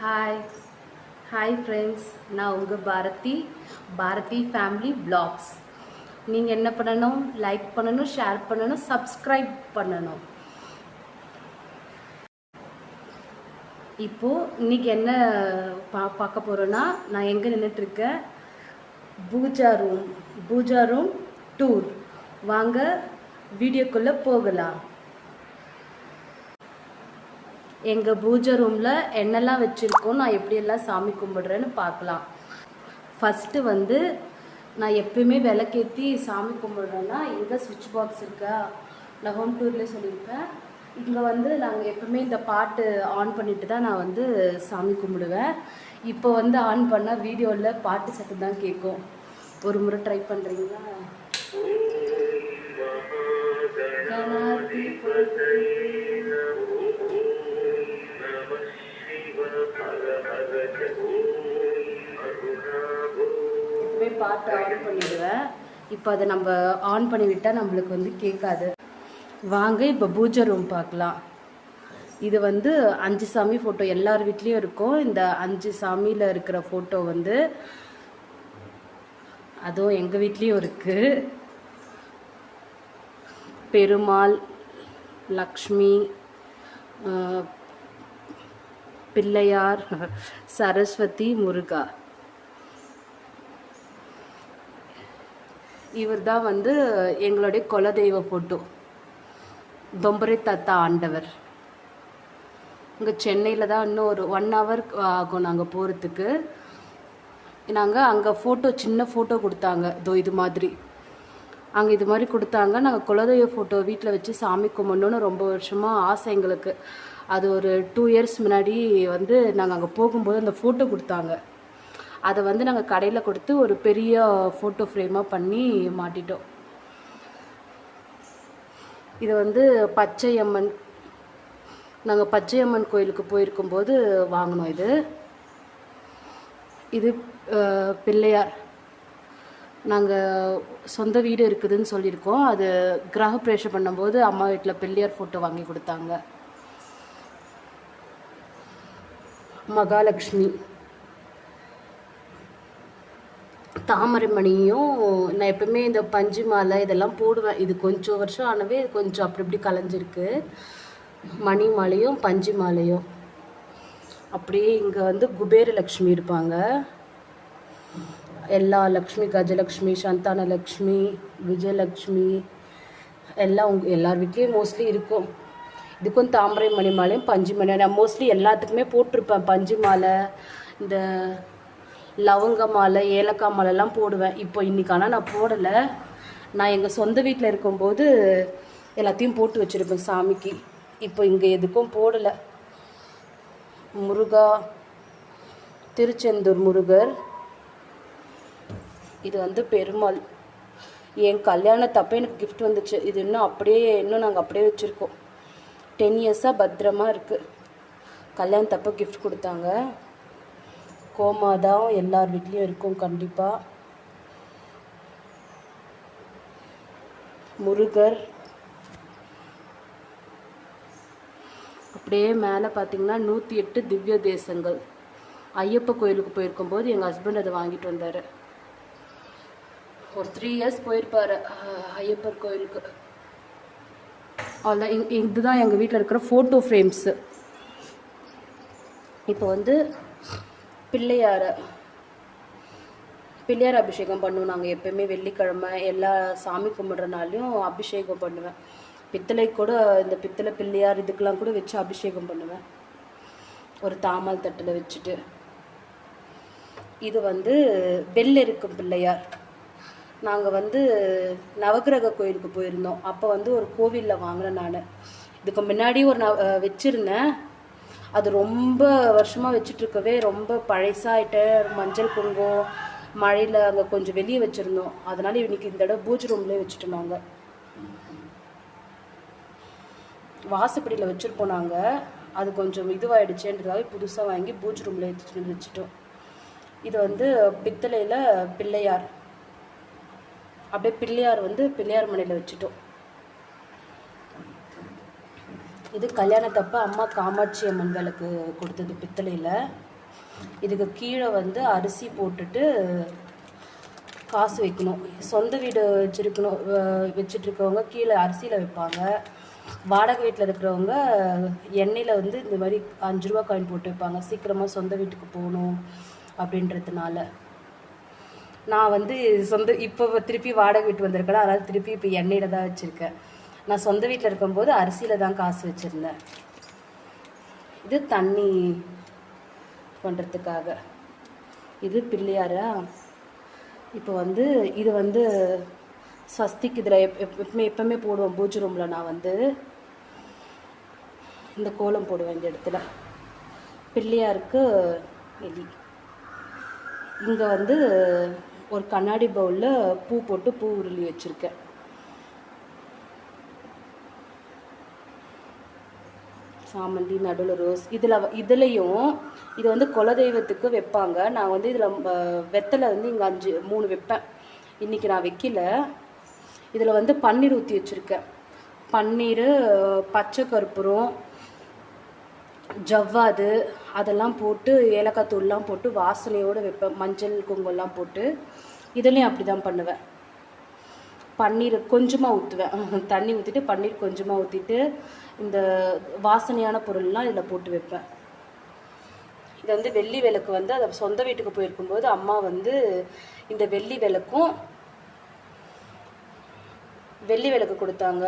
Hi hi friends, நான் உங்கள் Bharathi family vlogs. நீங்கள் என்ன பண்ணணும்? லைக் பண்ணணும், ஷேர் பண்ணணும், சப்ஸ்கிரைப் பண்ணணும். இப்போது இன்றைக்கி என்ன பார்க்க போகிறோன்னா, நான் எங்கே நின்றுட்டுருக்கேன்? Pooja room tour. வாங்க வீடியோக்குள்ளே போகலாம். எங்கள் பூஜை ரூமில் என்னெல்லாம் வச்சுருக்கோம், நான் எப்படியெல்லாம் சாமி கும்பிடுறேன்னு பார்க்கலாம். ஃபஸ்ட்டு நான் எப்பயுமே விளக்கேற்றி சாமி கும்பிடுறேன்னா, இங்கே சுவிட்ச் பாக்ஸ் இருக்கா, நான் ஹோம் டூர்லேயே சொல்லியிருப்பேன். இங்கே நாங்கள் எப்பவுமே இந்த பாட்டு ஆன் பண்ணிட்டு தான் நான் சாமி கும்பிடுவேன். இப்போ ஆன் பண்ணால் வீடியோவில் பாட்டு சத்தம் தான் கேட்கும். ஒரு முறை ட்ரை பண்ணுறீங்களா? பாட்டு ஆன் பண்ணிடுவேன். இப்போ அதை நம்ம ஆன் பண்ணிவிட்டால் நம்மளுக்கு கேட்காது. வாங்க இப்போ பூஜை ரூம் பார்க்கலாம். இது 5 சாமி ஃபோட்டோ எல்லார் வீட்லேயும் இருக்கும். இந்த 5 சாமியில் இருக்கிற ஃபோட்டோ அதுவும் எங்கள் வீட்லேயும் இருக்குது. பெருமாள், லக்ஷ்மி, பிள்ளையார், சரஸ்வதி, முருகா. இவர் தான் எங்களுடைய குலதெய்வ ஃபோட்டோ, தொம்பரை தாத்தா ஆண்டவர். இங்கே சென்னையில் தான் இன்னும் ஒரு 1 hour ஆகும் நாங்கள் போகிறதுக்கு. அங்கே ஃபோட்டோ, சின்ன ஃபோட்டோ கொடுத்தாங்க. இது மாதிரி அங்கே இது மாதிரி கொடுத்தாங்க. நாங்கள் குலதெய்வ ஃபோட்டோ வீட்டில் வச்சு சாமி கும்பிடணுன்னு ரொம்ப வருஷமாக ஆசை எங்களுக்கு. அது ஒரு 2 years முன்னாடி நாங்கள் அங்கே போகும்போது அந்த ஃபோட்டோ கொடுத்தாங்க. அதை நாங்கள் கடையில் கொடுத்து ஒரு பெரிய ஃபோட்டோ ஃப்ரேமாக பண்ணி மாட்டிட்டோம். இது பச்சையம்மன், நாங்கள் பச்சையம்மன் கோயிலுக்கு போயிருக்கும்போது வாங்கினோம். இது பிள்ளையார். நாங்கள் சொந்த வீடு இருக்குதுன்னு சொல்லியிருக்கோம். அது கிரகப்பிரவேசம் பண்ணும்போது அம்மா வீட்டில் பிள்ளையார் ஃபோட்டோ வாங்கி கொடுத்தாங்க. மகாலட்சுமி, தாமரைமணியும் நான் எப்பவுமே இந்த பஞ்சு மாலை இதெல்லாம் போடுவேன். இது கொஞ்சம் வருஷம் ஆனவே கொஞ்சம் அப்படி இப்படி கலைஞ்சிருக்கு. மணி மாலையும் பஞ்சு மாலையும். அப்படியே இங்கே குபேரலக்ஷ்மி இருப்பாங்க. எல்லா லக்ஷ்மி, கஜலக்ஷ்மி, சந்தானலக்ஷ்மி, விஜயலக்ஷ்மி எல்லாம் எல்லார் வீட்லேயும் மோஸ்ட்லி இருக்கும். இதுக்கும் தாமரை மணி மாலையும் பஞ்சு மணி. நான் மோஸ்ட்லி எல்லாத்துக்குமே போட்டிருப்பேன். பஞ்சு மாலை, இந்த லவங்க மாலை, ஏலக்காய் மாலைலாம் போடுவேன். இப்போ இன்றைக்கான நான் போடலை. நான் எங்கள் சொந்த வீட்டில் இருக்கும்போது எல்லாத்தையும் போட்டு வச்சுருப்பேன் சாமிக்கு. இப்போ இங்கே எதுக்கும் போடலை. முருகா, திருச்செந்தூர் முருகர். இது பெருமாள். என் கல்யாணத்தப்போ எனக்கு கிஃப்ட் வந்துச்சு. இது இன்னும் நாங்கள் அப்படியே வச்சுருக்கோம். 10 years பத்திரமா இருக்குது. கல்யாணத்தப்போ கிஃப்ட் கொடுத்தாங்க. கோமாதான் எல்லார் வீட்லேயும் இருக்கும் கண்டிப்பாக. முருகர். அப்படியே மேலே பார்த்தீங்கன்னா 108 திவ்ய தேசங்கள். ஐயப்ப கோயிலுக்கு போயிருக்கும்போது எங்கள் ஹஸ்பண்ட் அதை வாங்கிட்டு வந்தார். ஒரு 3 years போயிருப்பார் ஐயப்பர் கோயிலுக்கு. அவ்வளோதான். இதுதான் எங்கள் வீட்டில் இருக்கிற ஃபோட்டோ ஃப்ரேம்ஸு. இப்போ பிள்ளையார் அபிஷேகம் பண்ணுவோம். நாங்கள் எப்போயுமே வெள்ளிக்கிழமை எல்லா சாமி கும்பிட்றனாலையும் அபிஷேகம் பண்ணுவேன். பித்தளை கூட, இந்த பித்தளை பிள்ளையார் இதுக்கெல்லாம் கூட வச்சு அபிஷேகம் பண்ணுவேன். ஒரு தாமல் தட்டில் வச்சுட்டு. இது வெள்ளெருக்கும் பிள்ளையார். நாங்கள் நவகிரக கோயிலுக்கு போயிருந்தோம். அப்போ ஒரு கோவிலில் வாங்கினேன் நான். இதுக்கு முன்னாடி வச்சுருந்தேன். அது ரொம்ப வருஷமாக வச்சுட்ருக்கவே ரொம்ப பழசாயிட்ட. மஞ்சள் குங்குமம் மழையில் அங்கே கொஞ்சம் வெளியே வச்சுருந்தோம். அதனால் இன்றைக்கி இந்த தடவை பூஜை ரூம்லேயே வச்சுட்டோம். நாங்கள் வாசப்படியில் வச்சுருப்போம். நாங்கள் அது கொஞ்சம் இதுவாகிடுச்சேன்றதாவே புதுசாக வாங்கி பூஜை ரூமில் எடுத்துகிட்டு வச்சுட்டோம். இது பித்தளையில் பிள்ளையார். அப்படியே பிள்ளையார் பிள்ளையார் மனையில் வச்சுட்டோம். இது கல்யாணத்தப்ப அம்மா காமாட்சி அம்மன் விளக்கு கொடுத்தது பித்தளையில். இதுக்கு கீழே வந்து அரிசி போட்டுட்டு காசு வைக்கணும். சொந்த வீடு வச்சுட்ருக்கவங்க கீழே அரிசியில் வைப்பாங்க. வாடகை வீட்டில் இருக்கிறவங்க எண்ணெயில் வந்து இந்த மாதிரி 5 ரூபா காயின் போட்டு வைப்பாங்க, சீக்கிரமாக சொந்த வீட்டுக்கு போகணும் அப்படின்றதுனால. நான் வந்து இப்போ திருப்பி வாடகை வீட்டு வந்திருக்கேன், அதனால் திருப்பி இப்போ எண்ணெயில் தான் வச்சுருக்கேன். நான் சொந்த வீட்டில் இருக்கும்போது அரிசியில் தான் காசு வச்சுருந்தேன். இது தண்ணி பண்ணுறதுக்காக. இது பிள்ளையாரா. இப்போ வந்து இது வந்து ஸ்வஸ்திக் இதில் எப்பவுமே போடுவோம் பூஜை ரூமில். நான் வந்து இந்த கோலம் போடுவேன் இந்த இடத்துல. பிள்ளையாருக்கு எலி. இங்கே வந்து ஒரு கண்ணாடி பவுலில் பூ போட்டு பூ உருளி வச்சுருக்கேன். சாமந்தி, நடுவில் ரோஸ். இதுலேயும் இது வந்து குலதெய்வத்துக்கு வைப்பாங்க. நான் வந்து இதில் வெத்தலை வந்து இங்கே 3 வைப்பேன். இன்றைக்கி நான் வைக்கல. இதில் வந்து பன்னீர் ஊற்றி வச்சுருக்கேன். பன்னீர், பச்சை கற்பூரம், ஜவ்வாது அதெல்லாம் போட்டு ஏலக்காய் தூள்லாம் போட்டு வாசனையோடு வைப்பேன். மஞ்சள் குங்குமம்லாம் போட்டு இதுலேயும் அப்படி தான் பண்ணுவேன். பன்னீர் கொஞ்சமாக ஊற்றுவேன், தண்ணி ஊற்றிட்டு பன்னீர் கொஞ்சமாக ஊற்றிட்டு இந்த வாசனையான பொருள்லாம் இதில் போட்டு வைப்பேன். இது வந்து வெள்ளி விளக்கு வந்து அதை சொந்த வீட்டுக்கு போயிருக்கும்போது அம்மா வந்து இந்த வெள்ளி விளக்கு கொடுத்தாங்க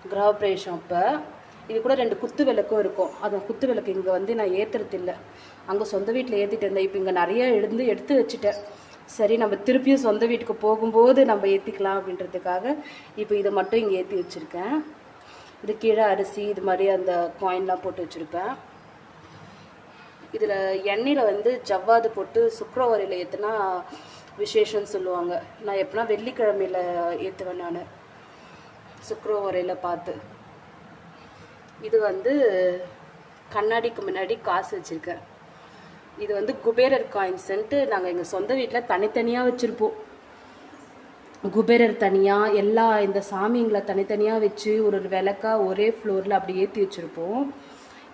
கிரகப்பிரவேசம் அப்போ. இது கூட 2 குத்து விளக்கும் இருக்கும். அந்த குத்து விளக்கு இங்கே வந்து நான் ஏற்றுறது இல்லை, அங்கே சொந்த வீட்டில் ஏற்றிட்டு இருந்தேன். இப்போ இங்கே நிறைய எடுத்து வச்சுட்டேன். சரி, நம்ம திருப்பியும் சொந்த வீட்டுக்கு போகும்போது நம்ம ஏற்றிக்கலாம் அப்படின்றதுக்காக இப்போ இதை மட்டும் இங்கே ஏற்றி வச்சுருக்கேன். இது கீழே அரிசி இது மாதிரி அந்த காயின்லாம் போட்டு வச்சுருப்பேன். இதில் எண்ணெயில் வந்து ஜவ்வாது போட்டு சுக்கரவரையில் ஏற்றுனா விசேஷம்னு சொல்லுவாங்க. நான் எப்படின்னா வெள்ளிக்கிழமையில் ஏற்றுவேன் நான், சுக்கரவரையில் பார்த்து. இது வந்து கண்ணாடிக்கு முன்னாடி காசு வச்சுருக்கேன். இது வந்து குபேரர் காயின்ஸ்ன்ட்டு நாங்கள் எங்கள் சொந்த வீட்டில் தனித்தனியாக வச்சுருப்போம். குபேரர் தனியாக, எல்லா இந்த சாமிங்களை தனித்தனியாக வச்சு ஒரு விளக்கா ஒரே ஃப்ளோரில் அப்படி ஏற்றி வச்சுருப்போம்.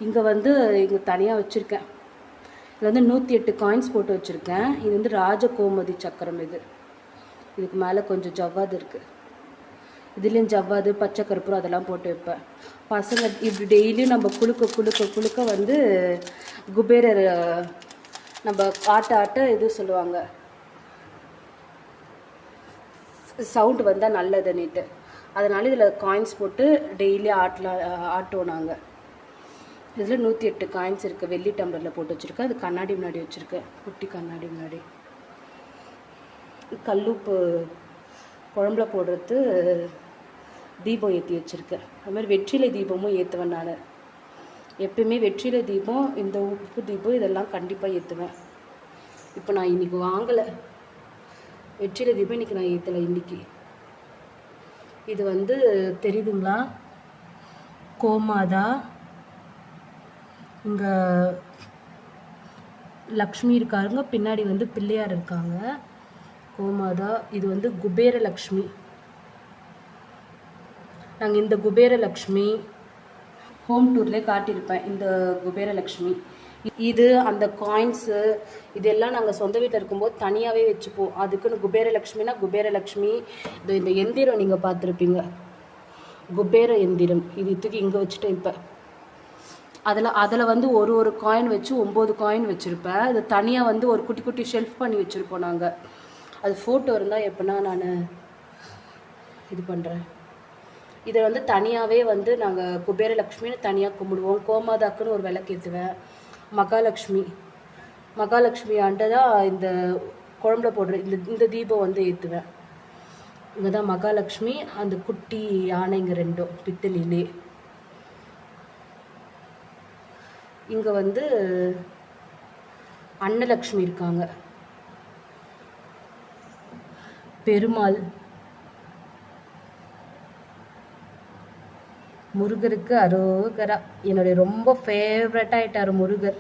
இங்கே வந்து இங்கே தனியாக வச்சுருக்கேன். இது வந்து 108 காயின்ஸ் போட்டு வச்சுருக்கேன். இது வந்து ராஜகோமதி சக்கரம். இதுக்கு மேலே கொஞ்சம் ஜவ்வாது இருக்குது. இதுலேயும் ஜவ்வாது, பச்சை கற்பூரம் அதெல்லாம் போட்டு வைப்பேன். பசங்க இப்படி டெய்லியும் நம்ம குளுக்க வந்து குபேரர் நம்ம ஆட்ட இது சொல்லுவாங்க, சவுண்டு வந்தால் நல்லதுன்னுட்டு. அதனால இதில் காயின்ஸ் போட்டு டெய்லி ஆட்டுவோம் நாங்கள். இதில் 108 காயின்ஸ் இருக்குது. வெள்ளி டம்ளரில் போட்டு வச்சுருக்கேன். அது கண்ணாடி முன்னாடி வச்சுருக்கேன், குட்டி கண்ணாடி முன்னாடி. கல்லுப்பு குழம்புல போடுறது தீபம் ஏற்றி வச்சுருக்கேன். அதுமாதிரி வெற்றிலை தீபமும் ஏற்றுவேன் நான். எப்பயுமே வெற்றிலை தீபம், இந்த உப்பு தீபம் இதெல்லாம் கண்டிப்பாக ஏற்றுவேன். இப்போ நான் இன்றைக்கி வாங்கலை வெற்றிலை தீபம், இன்றைக்கி நான் ஏற்றலை. இன்றைக்கி இது வந்து தெரியுதுங்களா, கோமாதா. இங்கே லக்ஷ்மி இருக்காருங்க, பின்னாடி வந்து பிள்ளையார் இருக்காங்க. கோமாதா. இது வந்து குபேர லக்ஷ்மி. நாங்கள் இந்த குபேர லக்ஷ்மி ஹோம் டூர்லேயே காட்டியிருப்பேன். இந்த குபேர லக்ஷ்மி இது அந்த காயின்ஸு இதெல்லாம் நாங்கள் சொந்த வீட்டில் இருக்கும்போது தனியாகவே வச்சுப்போம். அதுக்குன்னு குபேர லக்ஷ்மினா குபேர லக்ஷ்மி. இந்த எந்திரம் நீங்கள் பார்த்துருப்பீங்க, குபேர எந்திரம். இது தூக்கி இங்கே வச்சுட்டேன். இப்போ அதில் வந்து ஒரு காயின் வச்சு 9 காயின் வச்சுருப்பேன். அது தனியாக வந்து ஒரு குட்டி குட்டி ஷெல்ஃப் பண்ணி வச்சுருப்போம் நாங்கள். அது ஃபோட்டோ இருந்தால் எப்படின்னா நான் இது பண்ணுறேன். இதை வந்து தனியாகவே வந்து நாங்கள் குபேரலக்ஷ்மின்னு தனியாக கும்பிடுவோம். கோமாதாக்குன்னு ஒரு விளக்கு ஏற்றுவேன். மகாலட்சுமி ஆண்டை தான் இந்த குழம்புல போடுற இந்த தீபம் வந்து ஏற்றுவேன். இங்கே தான் மகாலட்சுமி, அந்த குட்டி யானைங்க 2 பித்தளிலே. இங்கே வந்து அன்னலக்ஷ்மி இருக்காங்க, பெருமாள், முருகருக்கு அரோகரா. என்னுடைய ரொம்ப ஃபேவரட் ஆயிட்டார் முருகர்.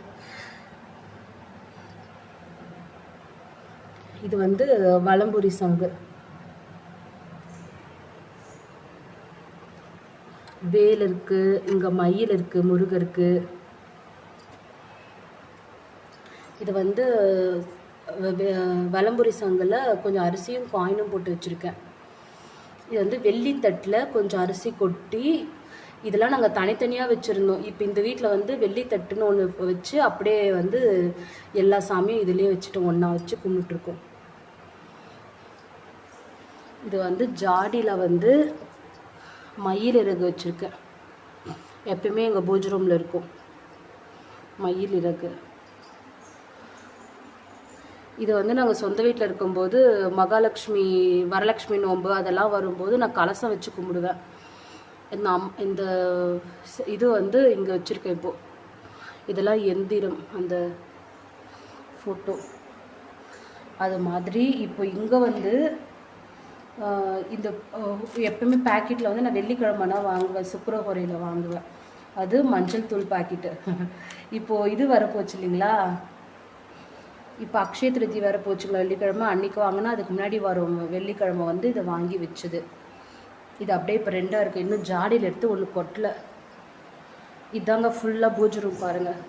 இது வந்து வலம்புரி சங்கு. வேல் இருக்கு, இங்க மயில் இருக்கு முருகருக்கு. இது வந்து வலம்புரி சங்கில் கொஞ்சம் அரிசியும் காயினும் போட்டு வச்சுருக்கேன். இது வந்து வெள்ளி தட்டில் கொஞ்சம் அரிசி கொட்டி இதெல்லாம் நாங்கள் தனித்தனியாக வச்சுருந்தோம். இப்போ இந்த வீட்டில் வந்து வெள்ளி தட்டுன்னு ஒன்று வச்சு அப்படியே வந்து எல்லா சாமியும் இதுலேயே வச்சுட்டு ஒன்றா வச்சு கும்பிட்டுருக்கோம். இது வந்து ஜாடியில் வந்து மயில் இறகு வச்சுருக்கேன். எப்பயுமே எங்கள் பூஜை ரூமில் இருக்கும் மயில் இறகு. இது வந்து நாங்கள் சொந்த வீட்டில் இருக்கும்போது மகாலட்சுமி வரலட்சுமி நோன்பு அதெல்லாம் வரும்போது நான் கலசம் வச்சு கும்பிடுவேன். இந்த இது வந்து இங்கே வச்சுருக்கேன். இப்போது இதெல்லாம் எந்திரம் அந்த ஃபோட்டோ அது மாதிரி. இப்போ இங்கே வந்து இந்த எப்பவுமே பேக்கெட்டில் வந்து நான் வெள்ளிக்கிழமைனா வாங்குவேன், சுக்கரஹோரையில் வாங்குவேன். அது மஞ்சள் தூள் பாக்கெட்டு. இப்போது இது வரப்போச்சு இல்லைங்களா, இப்போ அக்ஷய திருதி வேறு போச்சுங்களா வெள்ளிக்கிழமை, அன்றைக்கி வாங்கினா அதுக்கு முன்னாடி வரும் வெள்ளிக்கிழமை வந்து இதை வாங்கி வச்சுது. இது அப்படியே இப்போ 2ஆக இருக்குது. இன்னும் ஜாடியில் எடுத்து ஒன்று கொட்டலை. இதாங்க ஃபுல்லாக பூஜை ரூம் பாருங்கள்.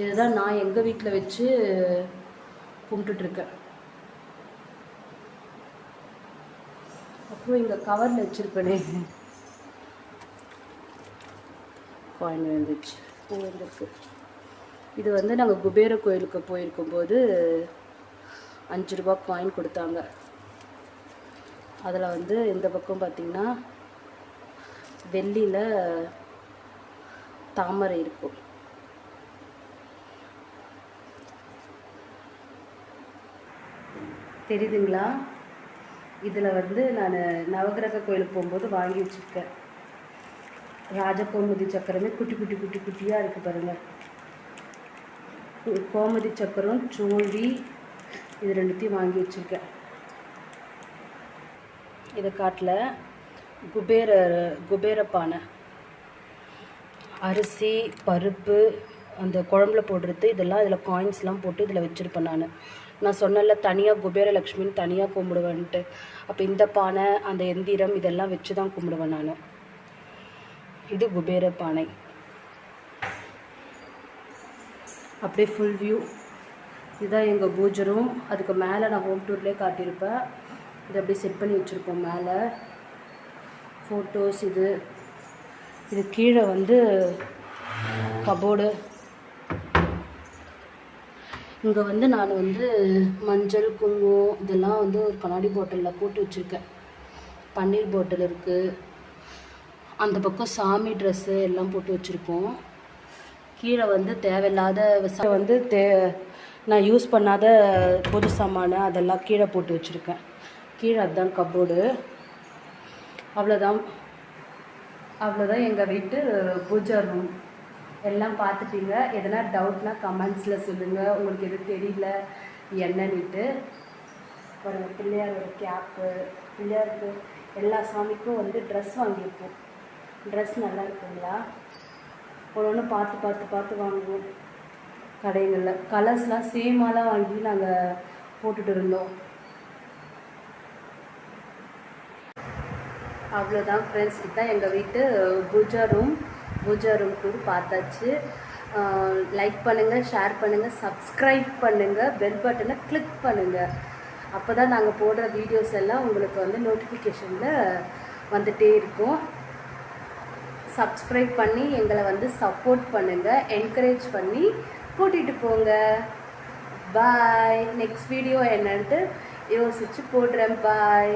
இதுதான் நான் எங்கள் வீட்டில் வச்சு கும்பிட்டுட்ருக்கேன். அப்புறம் இங்கே கவரில் வச்சுருப்பேனே காயின் வந்துச்சு, பூ வந்துருக்கு. இது வந்து நாங்கள் குபேர கோயிலுக்கு போயிருக்கும்போது 5 ரூபா காயின் கொடுத்தாங்க. அதில் வந்து இந்த பக்கம் பார்த்திங்கன்னா வெள்ளியில் தாமரை இருக்கும். தெரியுதுங்களா? இதில் வந்து நான் நவகிரக கோயிலுக்கு போகும்போது வாங்கி வச்சுருக்கேன். ராஜகோமதி சக்கரமே குட்டி குட்டி குட்டி குட்டியாக இருக்குது பாருங்கள். கோமதி சக்கரம் சோழி இது 2த்தையும் வாங்கி வச்சுருக்கேன். இதை காட்டில் குபேர பானை, அரிசி பருப்பு அந்த குழம்புல போடுறது இதெல்லாம் இதில் காயின்ஸ்லாம் போட்டு இதில் வச்சுருப்பேன். நான் சொன்னல தனியாக குபேரலக்ஷ்மின்னு தனியாக கும்பிடுவேன்ட்டு. அப்போ இந்த பானை அந்த எந்திரம் இதெல்லாம் வச்சு தான் கும்பிடுவேன் நான். இது குபேர பானை. அப்படியே ஃபுல் வியூ. இதுதான் எங்கள் பூஜை ரூம். அதுக்கு மேலே நான் ஹோம் டூர்லேயே காட்டியிருப்பேன். இதை அப்படியே செட் பண்ணி வச்சுருப்போம். மேலே ஃபோட்டோஸ். இது கீழே வந்து கபோர்டு. இங்கே வந்து நான் வந்து மஞ்சள் குங்குமம் இதெல்லாம் வந்து ஒரு கண்ணாடி பாட்டிலில் போட்டு வச்சுருக்கேன். பன்னீர் பாட்டில் இருக்குது. அந்த பக்கம் சாமி ட்ரெஸ்ஸு எல்லாம் போட்டு வச்சுருக்கோம். கீழே வந்து தேவையில்லாத வந்து நான் யூஸ் பண்ணாத பொது சாமான அதெல்லாம் கீழே போட்டு வச்சுருக்கேன். கீழே அதுதான் கபோர்டு. அவ்வளோதான் எங்கள் வீட்டு பூஜை ரூம். எல்லாம் பார்த்துட்டீங்க. எதனா டவுட்னால் கமெண்ட்ஸில் சொல்லுங்கள். உங்களுக்கு எது தெரியல என்னன்னுட்டு. ஒரு பிள்ளையார் ஒரு கேப்பு, பிள்ளையாருக்கு எல்லா சாமிக்கும் வந்து ட்ரெஸ் வாங்கியிருப்போம். ட்ரெஸ் நல்லா இருக்குங்களா? ஒன்று பார்த்து வாங்குவோம் கடைகளில். கலர்ஸ்லாம் சேமாலாம் வாங்கி நாங்கள் போட்டுட்டு இருந்தோம். அவ்வளோதான் ஃப்ரெண்ட்ஸ். இதுதான் எங்கள் வீட்டு பூஜா ரூம் டூர் பார்த்தாச்சு. லைக் பண்ணுங்கள், ஷேர் பண்ணுங்கள், சப்ஸ்கிரைப் பண்ணுங்கள், பெல் பட்டனை கிளிக் பண்ணுங்கள். அப்போ தான் நாங்கள் போடுற வீடியோஸ் எல்லாம் உங்களுக்கு வந்து நோட்டிஃபிகேஷனில் வந்துகிட்டே இருக்கும். சப்ஸ்கிரைப் பண்ணி எங்களை வந்து சப்போர்ட் பண்ணுங்கள், என்கரேஜ் பண்ணி கூட்டிகிட்டு போங்க. பாய். நெக்ஸ்ட் வீடியோ என்னன்ட்டு யோசிச்சு போடுறேன். பாய்.